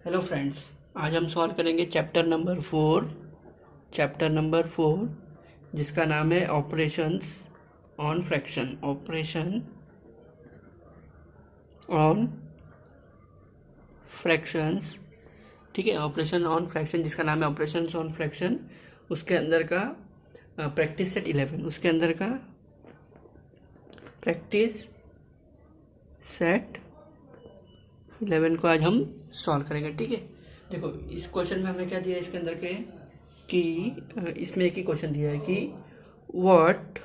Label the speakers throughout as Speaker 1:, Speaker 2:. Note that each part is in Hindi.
Speaker 1: हेलो फ्रेंड्स, आज हम सॉल्व करेंगे चैप्टर नंबर 4 जिसका नाम है operations on fraction. Operation on fractions, ठीक है। ऑपरेशन ऑन फ्रैक्शन जिसका नाम है ऑपरेशंस ऑन फ्रैक्शन, उसके अंदर का प्रैक्टिस सेट 11, उसके अंदर का प्रैक्टिस सेट 11 को आज हम सॉल्व करेंगे, ठीक है। देखो, इस क्वेश्चन में हमें क्या दिया है इसके अंदर के कि इसमें एक ही क्वेश्चन दिया है कि what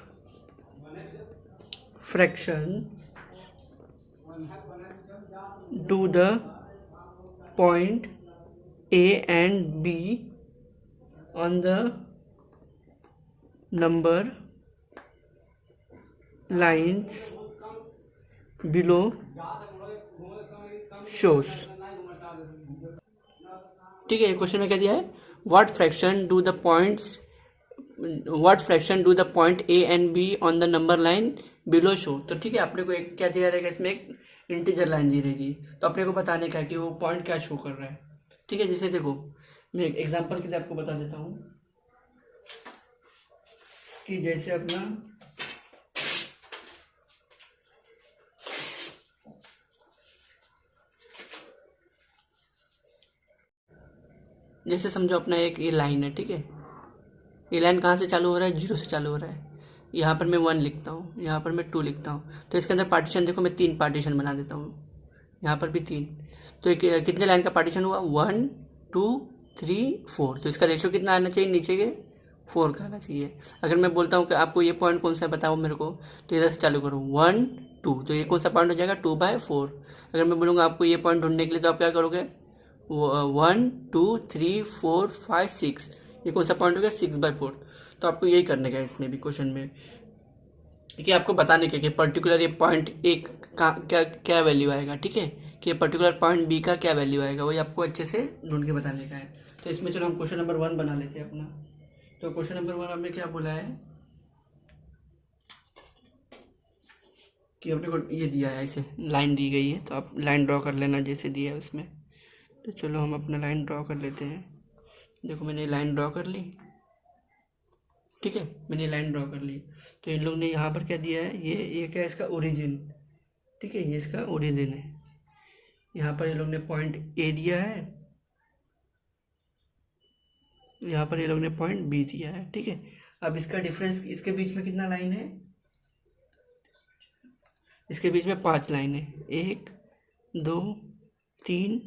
Speaker 1: fraction do the point A and be on the number lines below shows, ठीक है। क्वेश्चन में क्या दिया है, what fraction do the point A and be on the number line below show. तो ठीक है, अपने को एक क्या दिया रहेगा, इसमें एक इंटीजर लाइन दी रहेगी, तो अपने को बताने का है कि वो पॉइंट क्या शो कर रहा है, ठीक है। जैसे देखो, मैं एक एग्जांपल के लिए आपको बता देता हूँ कि जैसे अपना जैसे समझो अपना एक ये लाइन है, ठीक है। ये लाइन कहाँ से चालू हो रहा है, 0 से चालू हो रहा है। यहाँ पर मैं 1 लिखता हूँ, यहाँ पर मैं 2 लिखता हूँ, तो इसके अंदर पार्टीशन देखो, मैं 3 पार्टीशन बना देता हूँ, यहाँ पर भी 3। तो कितने लाइन का पार्टीशन हुआ, 1 2 3 4। तो इसका रेशियो कितना आना चाहिए, नीचे के 4 का आना चाहिए। अगर मैं बोलता हूँ कि आपको ये पॉइंट कौन सा है बताओ मेरे को, तो इधर से चालू करो 1 2, तो ये कौन सा पॉइंट हो जाएगा, 2/4। अगर मैं बोलूँगा आपको ये पॉइंट ढूंढने के लिए, तो आप क्या करोगे, 1 2 3 4 5 6, ये कौन सा पॉइंट हो गया, 6/4। तो आपको यही करने का है इसमें भी क्वेश्चन में, कि आपको बताने के कि पर्टिकुलर ये पॉइंट ए का क्या क्या वैल्यू आएगा, ठीक है, कि पर्टिकुलर पॉइंट बी का क्या वैल्यू आएगा, वही आपको अच्छे से ढूंढ के बताने का है। तो इसमें चलो हम क्वेश्चन नंबर 1 बना लेते हैं अपना। तो क्वेश्चन नंबर 1 हमने क्या बोला है कि अपने को ये दिया है, ऐसे लाइन दी गई है, तो आप लाइन ड्रॉ कर लेना जैसे दिया है उसमें। तो चलो हम अपना लाइन ड्रॉ कर लेते हैं। देखो, मैंने लाइन ड्रॉ कर ली, ठीक है, मैंने लाइन ड्रॉ कर ली। तो इन लोग ने यहाँ पर क्या दिया है, ये क्या है, इसका ओरिजिन, ठीक है, ये इसका ओरिजिन है। यहाँ पर ये लोग ने पॉइंट ए दिया है, यहाँ पर ये लोग ने पॉइंट बी दिया है, ठीक है। अब इसका डिफरेंस, इसके बीच में कितना लाइन है, इसके बीच में 5 लाइन है, 1 2 3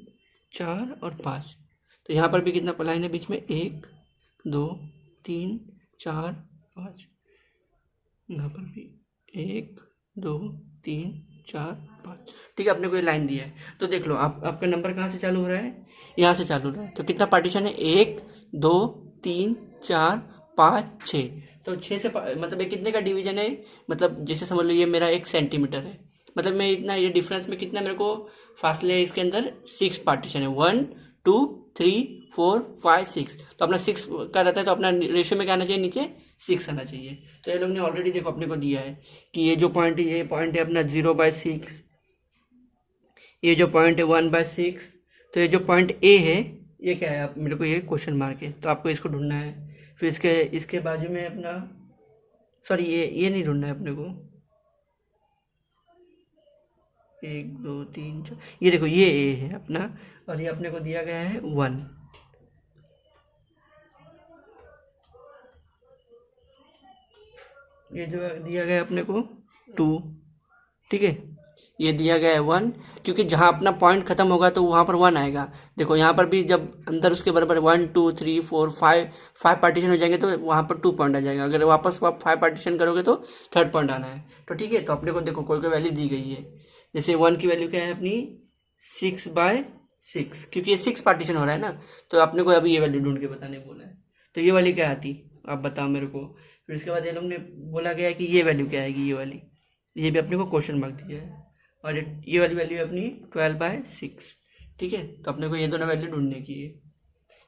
Speaker 1: 4 और 5। तो यहाँ पर भी कितना लाइन है बीच में, 1 2 3 4 5। यहाँ पर भी 1 2 3 4 5, ठीक है। अपने को ये लाइन दिया है, तो देख लो आपका नंबर कहाँ से चालू हो रहा है, यहाँ से चालू हो रहा है। तो कितना पार्टीशन है, 1 2 3 4 5 6। तो 6 से मतलब ये कितने का डिवीजन है, मतलब जैसे समझ लो ये मेरा 1 सेंटीमीटर है, मतलब मैं इतना, ये डिफरेंस में कितना मेरे को फासले है, इसके अंदर 6 पार्टीशन है, 1 2 3 4 5 6। तो अपना 6 का रहता है, तो अपना रेशियो में क्या आना चाहिए, नीचे 6 आना चाहिए। तो ये लोग ने ऑलरेडी देखो अपने को दिया है कि ये जो पॉइंट है, ये पॉइंट है अपना 0/6, ये जो पॉइंट है 1/6। तो ये जो पॉइंट ए है, ये क्या है, आप मेरे को ये क्वेश्चन मार्क है, तो आपको इसको ढूंढना है। फिर इसके बाजू में अपना, सॉरी ये नहीं ढूंढना है अपने को, 1 2 3 4, ये देखो ये ए है अपना, और ये अपने को दिया गया है 1, ये जो दिया गया है अपने को 2, ठीक है। ये दिया गया है 1, क्योंकि जहाँ अपना पॉइंट खत्म होगा तो वहाँ पर 1 आएगा। देखो यहाँ पर भी जब अंदर उसके बराबर 1 2 3 4 5 पार्टीशन हो जाएंगे, तो वहाँ पर 2 पॉइंट आ जाएगा। अगर वापस आप 5 पार्टीशन करोगे तो 3rd पॉइंट आना है। तो ठीक है, तो अपने को देखो कोई वैल्यू दी गई है, जैसे 1 की वैल्यू क्या है अपनी 6/6, क्योंकि ये 6 पार्टीशन हो रहा है ना, तो अपने को अभी ये वैल्यू ढूंढ के बताने बोला है। तो ये वाली क्या आती, आप बताओ मेरे को। फिर इसके बाद ये लोग ने बोला गया है कि ये वैल्यू क्या आएगी, ये वाली, ये भी अपने को क्वेश्चन मार्क दिया है, और ये वाली वैल्यू है अपनी 12/6, ठीक है। तो अपने को ये दोनों वैल्यू ढूंढने की है,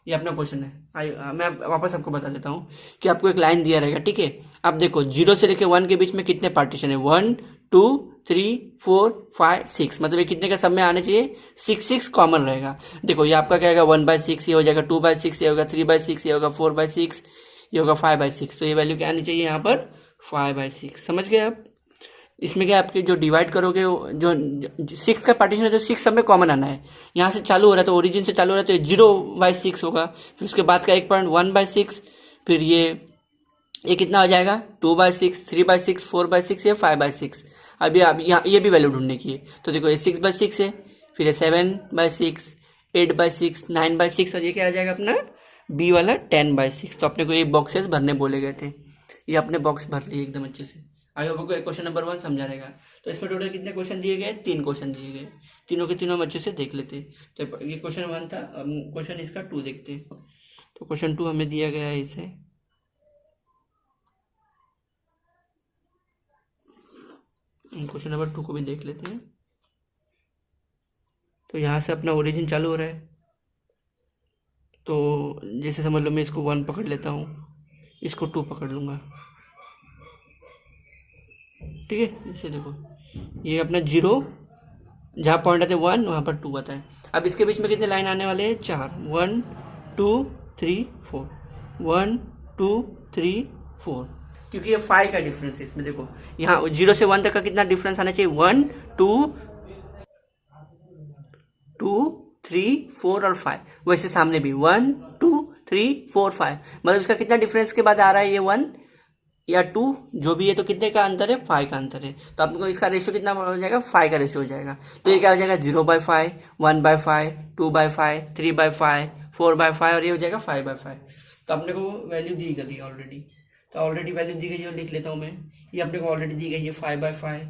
Speaker 1: ये अपना क्वेश्चन है। मैं वापस आपको बता देता हूँ कि आपको एक लाइन दिया रहेगा, ठीक है। आप देखो 0 से लेके 1 के बीच में कितने पार्टीशन है, 1 2 3 4 5 6, मतलब ये कितने का सब में आने चाहिए, 6 कॉमन रहेगा। देखो ये आपका क्या होगा 1/6, ये हो जाएगा 2/6, ये होगा 3/6, ये होगा 4/6, ये होगा 5/6। तो ये वैल्यू क्या आनी चाहिए यहाँ पर 5/6। समझ गए आप। इसमें क्या आपके जो डिवाइड करोगे जो 6 का पार्टीशन है तो 6 सब में कॉमन आना है। यहाँ से चालू हो रहा है तो ओरिजिन से चालू हो रहा है तो 0/6 होगा, फिर उसके बाद का 1/6, फिर ये कितना हो जाएगा 2/6, 3/6, 4/6 या 5/6। अभी आप यहाँ ये भी वैल्यू ढूंढने की है तो देखो ये 6/6 है, फिर ये 7/6, 8/6, 9/6 और ये क्या आ जाएगा अपना बी वाला 10/6। तो अपने को ये बॉक्सेस भरने बोले गए थे, ये अपने बॉक्स भर लिए एकदम अच्छे से। आई होप आपको क्वेश्चन नंबर 1 समझा रहेगा। तो इसमें टोटल कितने क्वेश्चन दिए गए, 3 क्वेश्चन दिए गए, तीनों के तीनों हम अच्छे से देख लेते। तो ये क्वेश्चन 1 था, अब क्वेश्चन इसका 2 देखते। तो क्वेश्चन 2 हमें दिया गया है इसे, क्वेश्चन नंबर 2 को भी देख लेते हैं। तो यहाँ से अपना ओरिजिन चालू हो रहा है, तो जैसे समझ लो मैं इसको 1 पकड़ लेता हूँ, इसको 2 पकड़ लूँगा, ठीक है। जैसे देखो ये अपना 0 जहाँ पॉइंट आते हैं 1 वहाँ पर 2 आता है। अब इसके बीच में कितने लाइन आने वाले हैं, 4, 1 2 3 4, 1 2 3 4, क्योंकि ये 5 का डिफरेंस है इसमें। देखो यहाँ 0 से 1 तक का कितना डिफरेंस आना चाहिए, 1 2 2 3 4 और 5। वैसे सामने भी 1 2 3 4 5, मतलब इसका कितना डिफरेंस के बाद आ रहा है ये 1 या 2 जो भी है, तो कितने का अंतर है, 5 का अंतर है। तो आपको इसका रेशियो कितना हो जाएगा, 5 का रेशियो हो जाएगा। तो ये क्या हो जाएगा 0/5, 1/5, 2/5, 3/5, 4/5 और ये हो जाएगा 5/5। तो अपने को वैल्यू दी गई ऑलरेडी, तो ऑलरेडी वैल्यू दी गई है, लिख लेता हूँ मैं। ये अपने को ऑलरेडी दी गई है 5/5,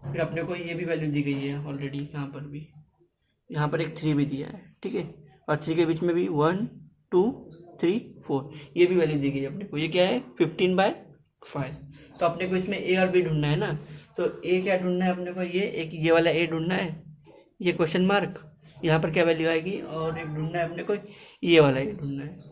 Speaker 1: फिर अपने को ये भी वैल्यू दी गई है ऑलरेडी, यहाँ पर भी, यहाँ पर एक 3 भी दिया है, ठीक है। और 3 के बीच में भी 1 2 3 4 ये भी वैल्यू दी गई है अपने को। ये क्या है 15/5। तो अपने को इसमें ए और बी ढूंढना है ना, तो ए क्या ढूंढना है अपने को, ये वाला ए ढूंढना है, ये क्वेश्चन मार्क, यहाँ पर क्या वैल्यू आएगी, और एक ढूंढना है अपने को ये वाला ए ढूंढना है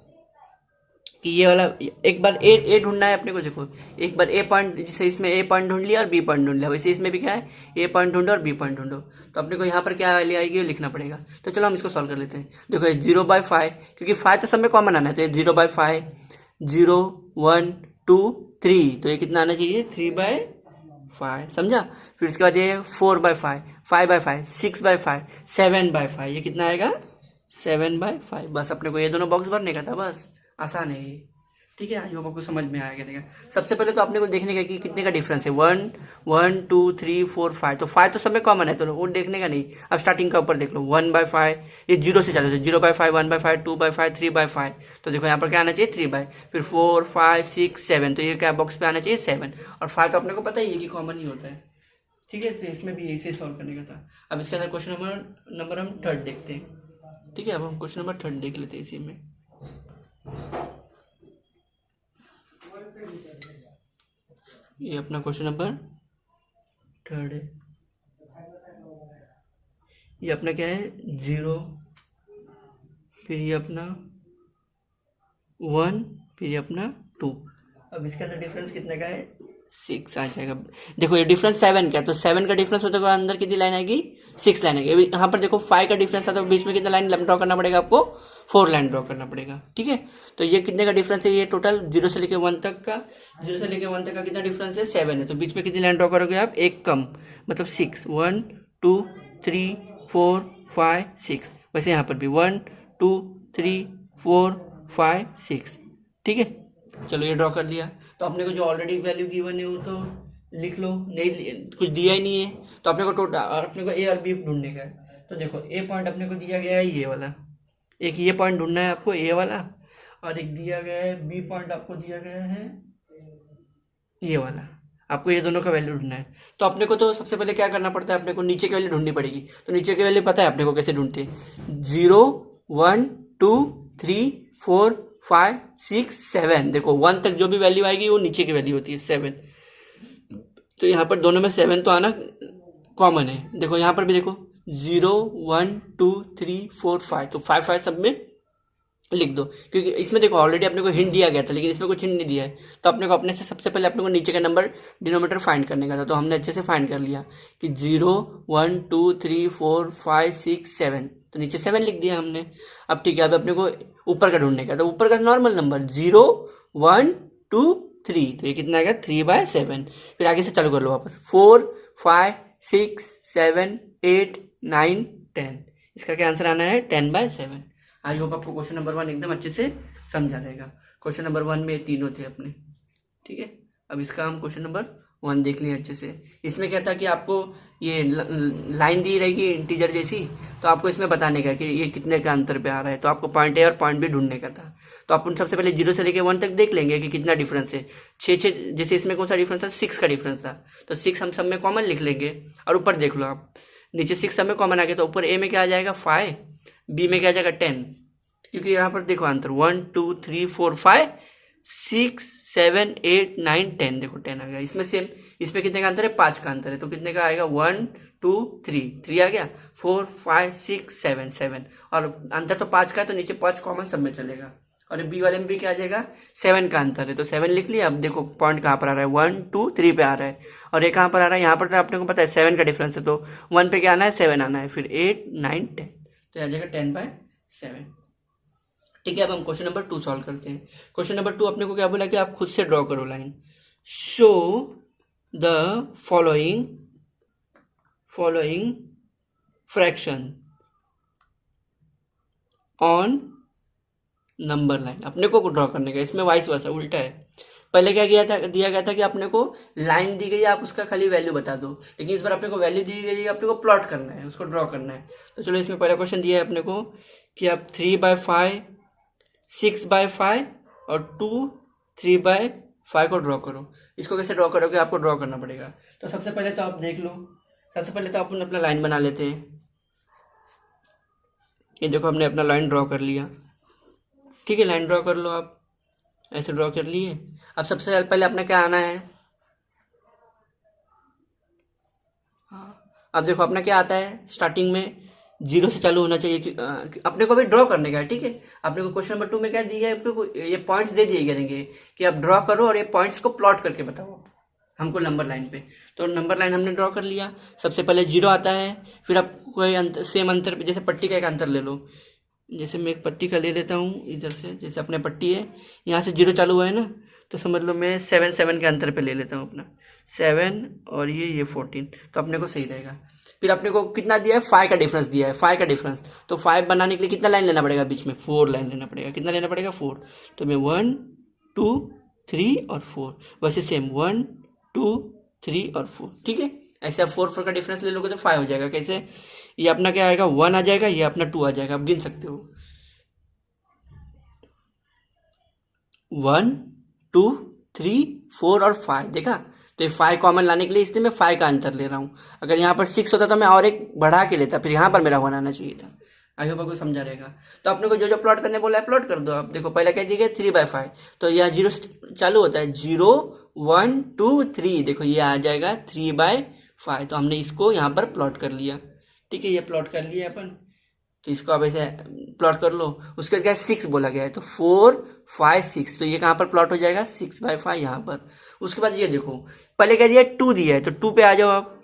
Speaker 1: कि ये वाला, एक बार ए ढूंढना है अपने को। देखो एक बार ए पॉइंट, जैसे इसमें ए पॉइंट ढूंढ लिया और बी पॉइंट ढूंढ लिया, वैसे इसमें भी क्या है ए पॉइंट ढूंढो और बी पॉइंट ढूंढो। तो अपने को यहाँ पर क्या वैल्यू आएगी वो लिखना पड़ेगा। तो चलो हम इसको सॉल्व कर लेते हैं। देखो ये 0/5, क्योंकि 5 तो सब में कॉमन आना है, तो ये 0/5, 0 1 2 3, तो ये कितना आना चाहिए 3/5, समझा। फिर इसके बाद ये 4/5, 5/5, 6/5, 7/5, ये कितना आएगा 7/5। बस अपने को ये दोनों बॉक्स भरने का था, बस आसान है ये, ठीक है। आई होप आपको समझ में आएगा। देखा सबसे पहले तो आपने को देखने का कि कितने का डिफरेंस है, 1 1 2 3 4 5, तो 5 तो सब में कॉमन है, तो वो देखने का नहीं। अब स्टार्टिंग का ऊपर देख लो 1/5, ये 0 से चालू है, 0/5, 1/5, 2/5, 3/5, तो देखो यहाँ पर क्या आना चाहिए 3/, फिर 4 5 6 7, तो ये क्या बॉक्स पे आना चाहिए 7, और 5 तो अपने को पता ही है कि कॉमन ही होता है, ठीक है। तो इसमें भी इसे सॉल्व करने का था। अब इसके अंदर क्वेश्चन नंबर हम 3 देखते हैं, ठीक है। अब हम क्वेश्चन नंबर 3 देख लेते हैं इसी में। ये अपना क्वेश्चन नंबर 3 है। ये अपना क्या है 0, फिर ये अपना 1, फिर ये अपना 2। अब इसके अंदर डिफरेंस कितने का है 6 आ जाएगा। देखो ये डिफरेंस 7 का है, तो 7 का डिफरेंस होते हुए अंदर कितनी लाइन आएगी 6 लाइन आएगी। यहाँ पर देखो 5 का डिफरेंस है, तो बीच में कितना लाइन ड्रॉ करना पड़ेगा आपको, 4 लाइन ड्रॉ करना पड़ेगा, ठीक है। तो ये कितने का डिफरेंस है, ये टोटल 0 से लेकर 1 तक का, 0 से लेकर 1 तक का कितना डिफरेंस है 7 है। तो बीच में कितनी लाइन ड्रॉ करोगे आप, एक कम, मतलब 6, 1 2 3 4 5 6। वैसे यहाँ पर भी 1 2 3 4 5 6, ठीक है। चलो ये ड्रॉ कर लिया। तो अपने को जो ऑलरेडी वैल्यू गिवन है वो तो लिख लो, नहीं कुछ दिया ही नहीं है, तो अपने को टोटल अपने को ए और बी ढूंढने का है। तो देखो ए पॉइंट अपने को दिया गया है ये वाला, एक ये पॉइंट ढूंढना है आपको ए वाला, और एक दिया गया है बी पॉइंट आपको दिया गया है ये वाला, आपको ये दोनों का वैल्यू ढूंढना है। तो अपने को तो सबसे पहले क्या करना पड़ता है, अपने को नीचे की वैल्यू ढूंढनी पड़ेगी। तो नीचे की वैल्यू पता है अपने को कैसे ढूंढते हैं, 0 1 2 3 4 5 6 7। देखो 1 तक जो भी वैल्यू आएगी वो नीचे की वैल्यू होती है 7। तो यहाँ पर दोनों में 7 तो आना कॉमन है। देखो यहाँ पर भी देखो 0 1 2 3 4 5, तो 5 5 सब में लिख दो, क्योंकि इसमें देखो ऑलरेडी अपने को हिंट दिया गया था, लेकिन इसमें कुछ हिंट नहीं दिया है। तो अपने को अपने से सबसे पहले अपने को नीचे का नंबर डिनोमीटर फाइंड करने का था, तो हमने अच्छे से फाइंड कर लिया कि 0 1 2 3 4 5 6 7, तो नीचे 7 लिख दिया हमने। अब ठीक है, अब अपने को ऊपर का ढूंढने का, तो ऊपर का नॉर्मल नंबर 0 1 2 3, तो ये कितना आएगा 3/7। फिर आगे से चालू कर लो वापस, 4 5 6 7 8 9 10, इसका क्या आंसर आना है 10/7। आई होप आपको क्वेश्चन नंबर 1 एकदम अच्छे से समझा रहेगा। क्वेश्चन नंबर 1 में ये तीनों थे अपने, ठीक है। अब इसका हम क्वेश्चन नंबर 1 देख लिए अच्छे से। इसमें क्या था कि आपको ये लाइन दी रहेगी इंटीजर जैसी, तो आपको इसमें बताने का कि ये कितने का अंतर पे आ रहा है, तो आपको पॉइंट ए और पॉइंट बी ढूंढने का था। तो अपन सबसे पहले 0 से लेके 1 तक देख लेंगे कि कितना डिफरेंस है। 6 जैसे इसमें कौन सा डिफरेंस था, 6 का डिफरेंस था, तो 6 हम सब में कॉमन लिख लेंगे। और ऊपर देख लो आप, नीचे 6 सब में कॉमन आ गया, तो ऊपर ए में क्या आ जाएगा 5, बी में क्या आ जाएगा 10, क्योंकि यहाँ पर देखो आंसर 1 2 3 4 5 6 7 8 9 10, देखो 10 आ गया। इसमें सेम, इसमें कितने का अंतर है, 5 का अंतर है, तो कितने का आएगा 1 2 3 आ गया, 4 5 6 7 7, और अंतर तो 5 का है, तो नीचे 5 कॉमन सब में चलेगा। और बी वाले में भी क्या आ जाएगा 7 का अंतर है, तो 7 लिख लिया। अब देखो पॉइंट कहाँ पर आ रहा है, 1 2 3 पे आ रहा है, और ये कहाँ पर आ रहा है, यहाँ पर तो अपने को पता है 7 का डिफरेंस है, तो 1 पे क्या आना है 7 आना है, फिर 8 9 10, तो आ जाएगा 10/7। ठीक है, अब हम क्वेश्चन नंबर 2 सॉल्व करते हैं। क्वेश्चन नंबर 2 अपने को क्या बोला कि आप खुद से ड्रॉ करो line. Show the following fraction on number line. अपने को ड्रॉ करने का, इसमें वाइस वर्सा उल्टा है। पहले क्या दिया गया था कि अपने को लाइन दी गई है, आप उसका खाली वैल्यू बता दो, लेकिन इस बार अपने को वैल्यू दी गई है, अपने को प्लॉट करना है, उसको ड्रॉ करना है। तो चलो इसमें पहला क्वेश्चन दिया है अपने को कि आप 3/5 6/5 और 2 3/5 को ड्रॉ करो। इसको कैसे ड्रॉ करोगे, आपको ड्रॉ करना पड़ेगा। तो सबसे पहले तो आप देख लो, सबसे पहले तो अपन अपना लाइन बना लेते हैं। ये देखो हमने अपना लाइन ड्रॉ कर लिया, ठीक है, लाइन ड्रॉ कर लो आप, ऐसे ड्रॉ कर लिए। अब सबसे पहले अपना क्या आना है, अब देखो अपना क्या आता है, स्टार्टिंग में 0 से चालू होना चाहिए कि अपने को भी ड्रॉ करने का है, ठीक है। अपने को क्वेश्चन नंबर 2 में क्या दिया है, आपको ये पॉइंट्स दे दिए रहेंगे कि आप ड्रॉ करो और ये पॉइंट्स को प्लॉट करके बताओ हमको नंबर लाइन पे। तो नंबर लाइन हमने ड्रॉ कर लिया। सबसे पहले 0 आता है, फिर आप कोई सेम अंतर, जैसे पट्टी का एक अंतर ले लो, जैसे मैं एक पट्टी का ले लेता हूँ इधर से, जैसे अपने पट्टी है, यहाँ से 0 चालू हुआ है ना, तो समझ लो मैं 7 7 के अंतर पे ले लेता हूँ अपना 7, और ये 14, तो अपने को सही रहेगा। फिर अपने को कितना दिया है, 5 का डिफरेंस दिया है, 5 का डिफरेंस, तो 5 बनाने के लिए कितना लाइन लेना पड़ेगा, बीच में 4 लाइन लेना पड़ेगा। कितना लेना पड़ेगा 4, तो मैं 1 2 3 और 4, वैसे सेम 1 2 3 और 4, ठीक है। ऐसे आप 4 का डिफरेंस ले लोगे तो 5 हो जाएगा। कैसे, ये अपना क्या आएगा 1 आ जाएगा, ये अपना 2 आ जाएगा, आप गिन सकते हो 1 2 3 4 और 5, देखा। तो ये 5 कॉमन लाने के लिए इसलिए मैं 5 का आंसर ले रहा हूँ। अगर यहाँ पर 6 होता तो मैं और एक बढ़ा के लेता, फिर यहाँ पर मेरा 1 आना चाहिए था। आई होप आपको समझा रहेगा। तो अपने को जो जो प्लॉट करने बोला है प्लॉट कर दो आप। देखो पहले क्या दिया 3/5, तो यह 0 से चालू होता है, 0 1 2 3, देखो ये आ जाएगा 3/5, तो हमने इसको यहाँ पर प्लॉट कर लिया, ठीक है। ये प्लॉट कर लिया अपन, तो इसको आप ऐसे प्लॉट कर लो। उसके बाद क्या 6 बोला गया है, तो 4 5 6, तो ये कहाँ पर प्लॉट हो जाएगा 6/5 यहाँ पर। उसके बाद ये देखो पहले क्या दिया 2 दिया है, तो 2 पे आ जाओ आप।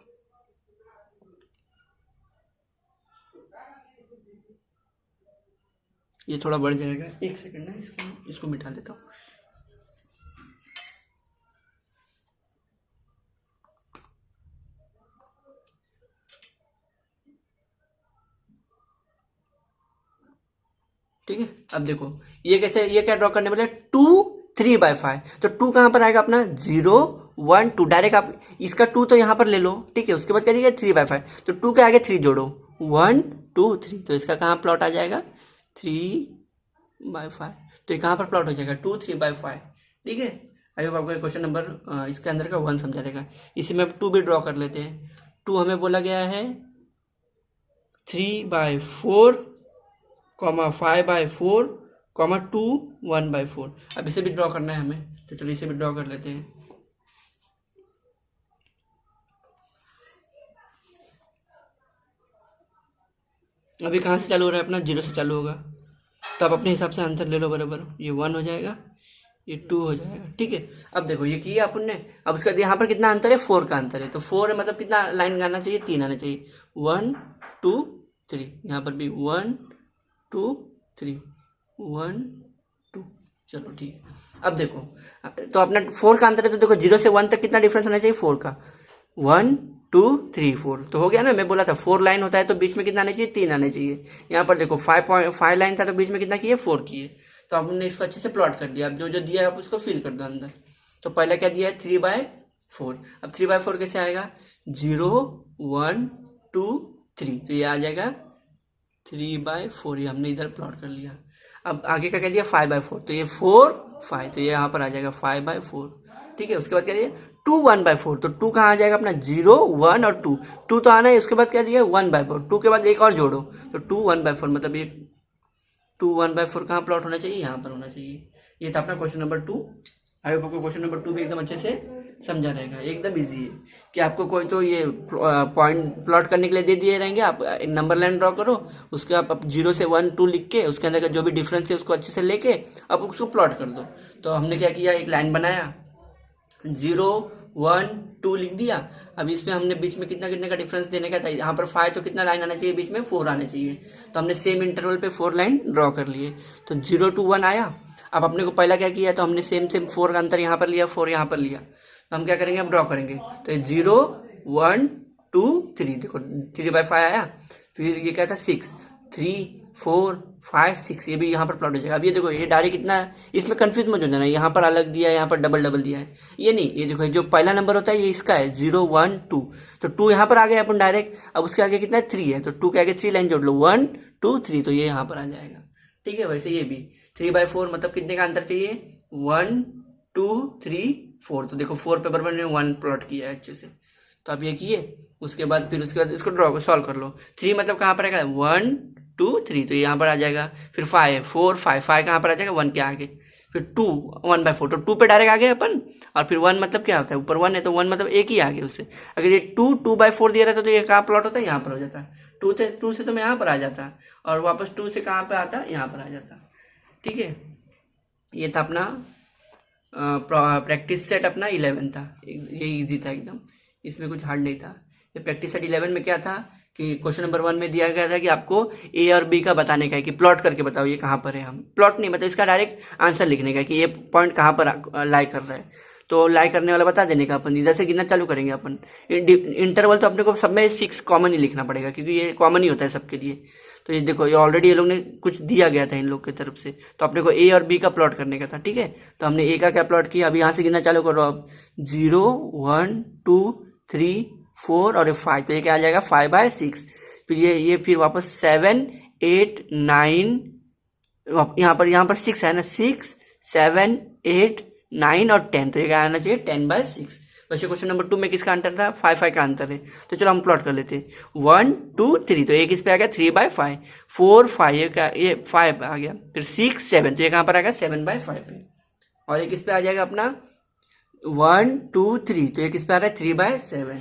Speaker 1: ये थोड़ा बढ़ जाएगा, एक सेकंड ना, इसको मिटा देता हूँ। ठीक है, अब देखो ये कैसे, ये क्या ड्रॉ करने वाले 2 3/5, तो 2 कहाँ पर आएगा अपना 0 1 2, डायरेक्ट आप इसका 2 तो यहाँ पर ले लो, ठीक है। उसके बाद क्या 3/5, तो 2 के आगे 3 जोड़ो, 1 2 3, तो इसका कहाँ प्लॉट आ जाएगा 3/5, तो ये कहाँ पर प्लॉट हो जाएगा 2 3/5, ठीक है। आई होप आपको क्वेश्चन नंबर इसके अंदर का 1 समझा देगा। इसी में 2 भी ड्रॉ कर लेते हैं। 2 हमें बोला गया है 3/4, 5/4, 2 1/4। अब इसे भी ड्रॉ करना है हमें, तो चलिए इसे भी ड्रॉ कर लेते हैं। अभी कहाँ से चालू हो रहा है अपना, 0 से चालू होगा, तो आप अपने हिसाब से आंसर ले लो बराबर, ये 1 हो जाएगा, ये 2 हो जाएगा। ठीक है, अब देखो ये किया अपन ने। अब उसके बाद यहाँ पर कितना अंतर है, 4 का अंतर है। तो 4 है मतलब कितना लाइन आना चाहिए, 3 आना चाहिए, 1 2 3। यहाँ पर भी 1 2 3 1 2। चलो ठीक है, अब देखो तो अपना 4 का अंतर है, तो देखो 0 से 1 तक कितना डिफरेंस होना चाहिए 4 का, 1 2 3 4। तो हो गया ना, मैं बोला था 4 लाइन होता है तो बीच में कितना आना चाहिए, 3 आने चाहिए। यहाँ पर देखो 5 लाइन था तो बीच में कितना किए, 4 किए। तो हमने इसको अच्छे से प्लॉट कर दिया। अब जो जो दिया है आप उसको फिल कर दो अंदर। तो पहला क्या दिया है, 3/4। अब 3/4 कैसे आएगा, 0 1 2 3, तो ये आ जाएगा 3/4। ये हमने इधर प्लॉट कर लिया। अब आगे का क्या दिया, 5/4, तो ये 4 5, तो ये यहाँ पर आ जाएगा 5/4। ठीक है, उसके बाद क्या दिया, 2 1/4, तो 2 कहाँ आ जाएगा अपना, 0 1 और 2, 2 तो आना है। उसके बाद क्या दिया, 1/4, 2 के बाद एक और जोड़ो, तो 2 1/4, मतलब ये 2 1/4 कहाँ प्लॉट होना चाहिए, यहाँ पर होना चाहिए। ये था अपना क्वेश्चन नंबर 2। आई होप आपको क्वेश्चन नंबर 2 भी एकदम अच्छे से समझा रहेगा। एकदम इजी है कि आपको कोई तो ये पॉइंट प्लॉट करने के लिए दे दिए रहेंगे, आप एक नंबर लाइन ड्रॉ करो, उसके आप 0 से 1 2 लिख के उसके अंदर का जो भी डिफरेंस है उसको अच्छे से लेके आप उसको प्लॉट कर दो। तो हमने क्या किया, एक लाइन बनाया, 0 1 2 लिख दिया। अब इसमें हमने बीच में कितना कितने का डिफरेंस देने का था, यहाँ पर 5, तो कितना लाइन आना चाहिए बीच में, 4 आने चाहिए। तो हमने सेम इंटरवल पे 4 लाइन ड्रॉ कर लिए। तो 0 2 1 आया। अब अपने को पहला क्या किया, तो हमने सेम 4 का अंतर यहाँ पर लिया, 4 यहाँ पर लिया। तो हम क्या करेंगे, अब ड्रॉ करेंगे। तो 0 1 2 3, देखो 3/5 आया। फिर ये क्या था, 6 3 4 5 6, ये भी यहाँ पर प्लॉट हो जाएगा। अब ये देखो, ये डायरेक्ट कितना है, इसमें कंफ्यूज मत हो जाना, यहाँ पर अलग दिया है, यहाँ पर डबल डबल दिया है, ये नहीं। ये देखो जो पहला नंबर होता है ये इसका है, 0 1 2, तो 2 यहाँ पर आ गया अपन डायरेक्ट। अब उसके आगे कितना है, 3 है, तो 2 के आगे 3 लाइन जोड़ लो, 1 2 3, तो ये यहाँ पर आ जाएगा। ठीक है, वैसे ये भी 3/4 मतलब कितने का अंतर चाहिए, 1 2 3 4। तो देखो 4 पेपर पर 1 प्लॉट किया है अच्छे से। तो आप ये किए, उसके बाद इसको ड्रॉ सॉल्व कर लो। 3 मतलब कहाँ पर आएगा, 1 2 3, तो यहाँ पर आ जाएगा। फिर 5 4 5 कहाँ पर आ जाएगा, 1 के आगे। फिर 2 1/4, तो 2 पे डायरेक्ट आ गए अपन। और फिर 1 मतलब क्या होता है, ऊपर 1 है तो 1 मतलब एक ही आ गया उससे। अगर ये 2 2/4 दिया रहता तो ये कहाँ प्लॉट होता है, यहाँ पर हो जाता। 2 से तो मैं यहाँ पर आ जाता, और वापस 2 से कहाँ पर आता, यहाँ पर आ जाता। ठीक है, ये था अपना प्रैक्टिस सेट अपना 11 था। ये इजी था एकदम, इसमें कुछ हार्ड नहीं था। ये प्रैक्टिस सेट 11 में क्या था कि क्वेश्चन नंबर 1 में दिया गया था कि आपको ए और बी का बताने का है, कि प्लॉट करके बताओ ये कहाँ पर है। हम प्लॉट नहीं, मतलब इसका डायरेक्ट आंसर लिखने का कि ये पॉइंट कहाँ पर लाई कर रहा है। तो लाई करने वाला बता देने का, अपन इधर से गिनना चालू करेंगे अपन। इंटरवल तो अपने को सब में 6 कॉमन ही लिखना पड़ेगा, क्योंकि ये कॉमन ही होता है सबके लिए। तो ये देखो, ये ऑलरेडी ये लोग ने कुछ दिया गया था इन लोग की तरफ से, तो अपने को ए और बी का प्लॉट करने का था। ठीक है, तो हमने ए का क्या प्लॉट किया, अब यहाँ से गिनना चालू करो। अब 0 1 2 3 4 और 5, तो ये क्या आ जाएगा, 5/6। फिर ये फिर वापस 7 8 9, यहाँ पर 6 है ना, 6 7 8 9 और 10, तो ये क्या आना चाहिए, 10/6। वैसे क्वेश्चन नंबर 2 में किसका अंतर था, 5 का अंतर है। तो चलो हम प्लॉट कर लेते हैं, 1 2 3, तो एक इस पे आ गया 3/5, 4 5, ये 5 आ गया। फिर 6 7, तो ये कहाँ पर आ गया, 7/5 पे। और एक इस पे आ जाएगा अपना 1 2 3, तो एक इस पे आ रहा है 3/7।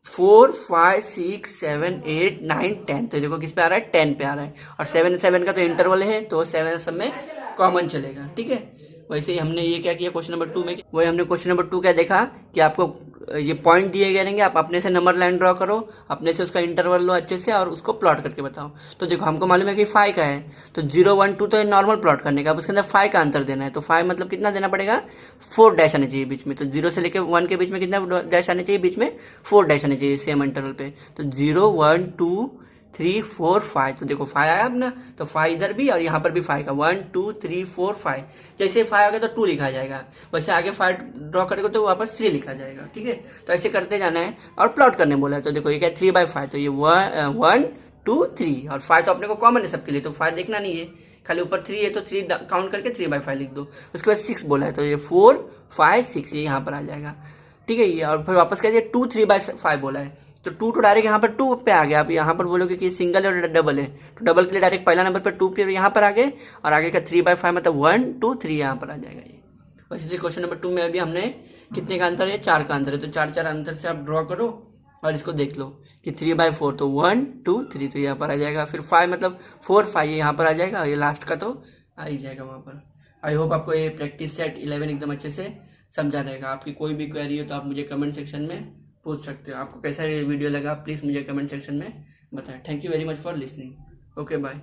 Speaker 1: 4 5 6 7 8 9 10, तो देखो किस पे आ रहा है, 10 पे आ रहा है। और 7 का तो इंटरवल है, तो 7 सब में कॉमन चलेगा। ठीक है, वैसे ही हमने ये क्या किया क्वेश्चन नंबर 2 में, वही हमने क्वेश्चन नंबर 2 क्या देखा कि आपको ये पॉइंट दिए गए रहेंगे, आप अपने से नंबर लाइन ड्रॉ करो, अपने से उसका इंटरवल लो अच्छे से, और उसको प्लॉट करके बताओ। तो देखो हमको मालूम है कि 5 का है, तो 0 1 2 तो नॉर्मल प्लॉट करने का, अब उसके अंदर 5 का आंसर देना है। तो 5 मतलब कितना देना पड़ेगा, 4 डैश आने चाहिए बीच में। तो 0 से लेकर 1 के बीच में कितना डैश आने चाहिए, बीच में 4 डैश आने चाहिए सेम इंटरवल पे। तो 0 1 2 3 4 5, तो देखो 5 आया अपना, तो 5 इधर भी और यहाँ पर भी 5 का, 1 2 3 4 5। जैसे 5 आ गया तो 2 लिखा जाएगा, वैसे आगे 5 ड्रॉ करेगा तो वापस 3 लिखा जाएगा। ठीक है, तो ऐसे करते जाना है और प्लॉट करने बोला है। तो देखो ये क्या 3/5, तो ये 1 2 3, और 5 तो अपने को कॉमन है सबके लिए, तो 5 देखना नहीं है, खाली ऊपर 3 है तो 3 काउंट करके 3/5 लिख दो। उसके बाद 6 बोला है, तो ये 4 5 6, ये यहाँ पर आ जाएगा। ठीक है, ये और फिर वापस क्या 2 3/5 बोला है, तो 2 तो डायरेक्ट यहाँ पर 2 पे आ गया। आप यहाँ पर बोलोगे कि सिंगल है और डबल है, तो डबल के लिए डायरेक्ट पहला नंबर पर 2 पे यहाँ पर आ गए, और आगे का 3/5 मतलब 1 2 3 यहाँ पर आ जाएगा ये। वैसे क्वेश्चन नंबर 2 में अभी हमने कितने का अंतर है, 4 का अंतर है, तो 4 अंतर से आप ड्रॉ करो और इसको देख लो कि 3/4 तो 1 2 3 तो यहाँ पर आ जाएगा, फिर 5 मतलब 4 5 यहाँ पर आ जाएगा, ये लास्ट का तो आ ही जाएगा वहाँ पर। आई होप आपको ये प्रैक्टिस सेट 11 एकदम अच्छे से समझा रहेगा। आपकी कोई भी क्वेरी हो तो आप मुझे कमेंट सेक्शन में पूछ सकते हो। आपको कैसा ये वीडियो लगा प्लीज़ मुझे कमेंट सेक्शन में बताएं। Thank you very much for listening. Okay bye.